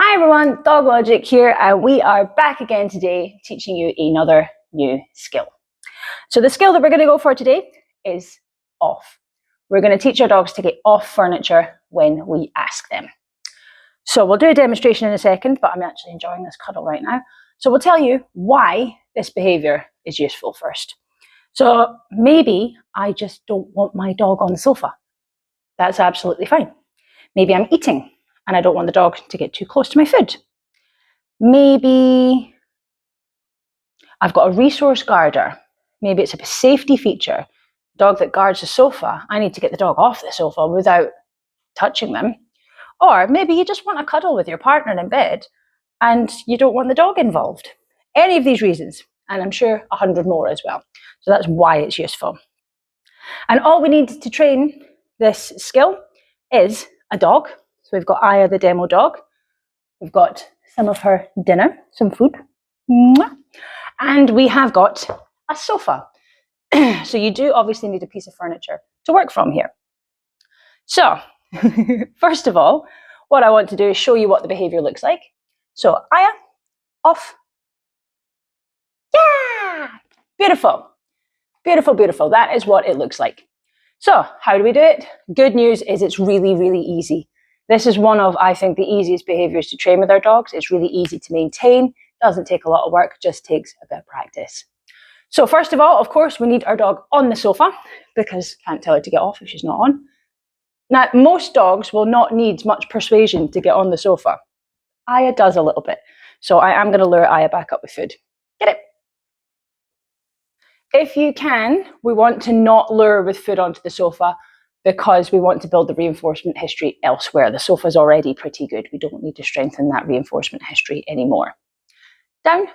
Hi everyone, Dog Logic here, and we are back again today teaching you another new skill. So the skill that we're going to go for today is off. We're going to teach our dogs to get off furniture when we ask them. So we'll do a demonstration in a second, but I'm actually enjoying this cuddle right now. So we'll tell you why this behaviour is useful first. So maybe I just don't want my dog on the sofa. That's absolutely fine. Maybe I'm eating and I don't want the dog to get too close to my food. Maybe I've got a resource guarder. Maybe it's a safety feature. Dog that guards the sofa, I need to get the dog off the sofa without touching them. Or maybe you just want to cuddle with your partner in bed and you don't want the dog involved. Any of these reasons, and I'm sure 100 more as well. So that's why it's useful. And all we need to train this skill is a dog. So we've got Aya, the demo dog. We've got some of her dinner, some food. And we have got a sofa. So you do obviously need a piece of furniture to work from here. So first of all, what I want to do is show you what the behavior looks like. So Aya, off. Yeah, beautiful. Beautiful, beautiful. That is what it looks like. So how do we do it? Good news is it's really, really easy. This is one of, I think, the easiest behaviors to train with our dogs. It's really easy to maintain. Doesn't take a lot of work, just takes a bit of practice. So first of all, of course, we need our dog on the sofa because can't tell her to get off if she's not on. Now, most dogs will not need much persuasion to get on the sofa. Aya does a little bit. So I am going to lure Aya back up with food. Get it. If you can, we want to not lure with food onto the sofa because we want to build the reinforcement history elsewhere. The sofa is already pretty good. We don't need to strengthen that reinforcement history anymore. Down.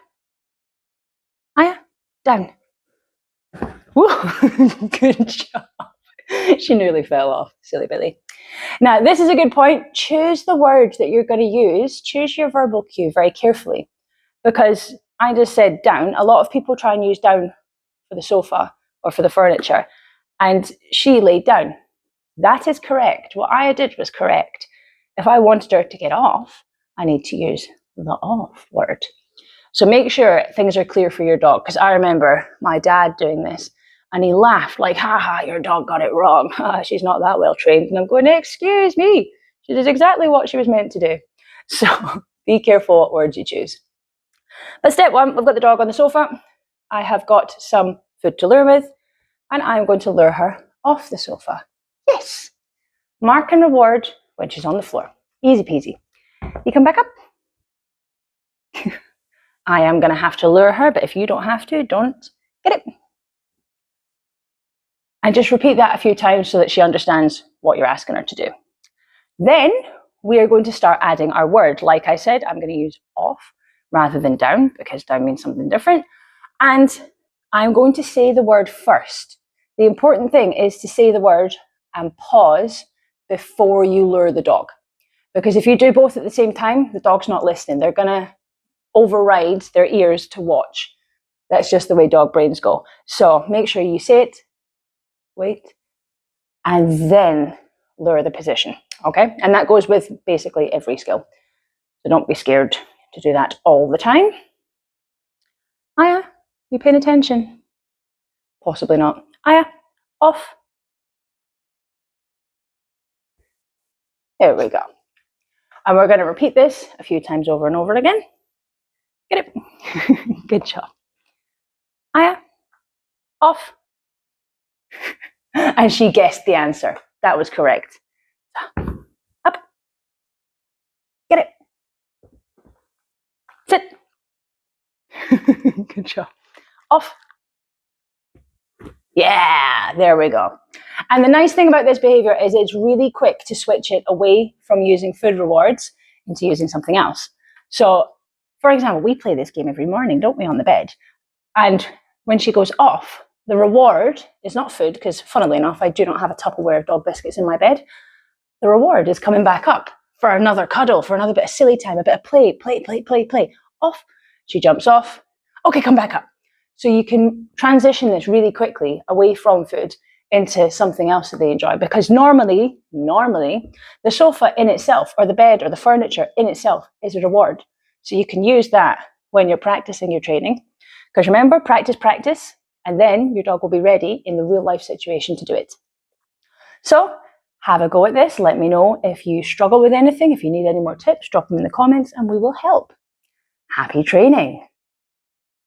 Aya, down. Woo. Good job. She nearly fell off, silly Billy. Now, this is a good point. Choose the word that you're going to use. Choose your verbal cue very carefully because I just said down. A lot of people try and use down for the sofa or for the furniture, and she laid down. That is correct. What Aya did was correct. If I wanted her to get off, I need to use the off word. So make sure things are clear for your dog, because I remember my dad doing this and he laughed like, ha, your dog got it wrong. She's not that well trained. And I'm going, excuse me. She did exactly what she was meant to do. So be careful what words you choose. But step one, we've got the dog on the sofa. I have got some food to lure with, and I'm going to lure her off the sofa. Yes. Mark and reward when she's on the floor. Easy peasy. You come back up. I am going to have to lure her, but if you don't have to, don't. Get it. And just repeat that a few times so that she understands what you're asking her to do. Then we are going to start adding our word. Like I said, I'm going to use off rather than down because down means something different. And I'm going to say the word first. The important thing is to say the word and pause before you lure the dog. Because if you do both at the same time, the dog's not listening. They're going to override their ears to watch. That's just the way dog brains go. So make sure you say it, wait, and then lure the position. Okay? And that goes with basically every skill. So don't be scared to do that all the time. Aya, you paying attention? Possibly not. Aya, off. There we go. And we're going to repeat this a few times over and over again. Get it? Good job. Aya, off. And she guessed the answer. That was correct. Up. Get it. Sit. Good job. Off. Yeah, there we go. And the nice thing about this behavior is it's really quick to switch it away from using food rewards into using something else. So, for example, we play this game every morning, don't we, on the bed? And when she goes off, the reward is not food, because funnily enough, I do not have a Tupperware of dog biscuits in my bed. The reward is coming back up for another cuddle, for another bit of silly time, a bit of play. Off. She jumps off. Okay, come back up. So you can transition this really quickly away from food into something else that they enjoy. Because normally, the sofa in itself, or the bed, or the furniture in itself is a reward. So you can use that when you're practicing your training. Because remember, practice, and then your dog will be ready in the real life situation to do it. So have a go at this. Let me know if you struggle with anything. If you need any more tips, drop them in the comments and we will help. Happy training.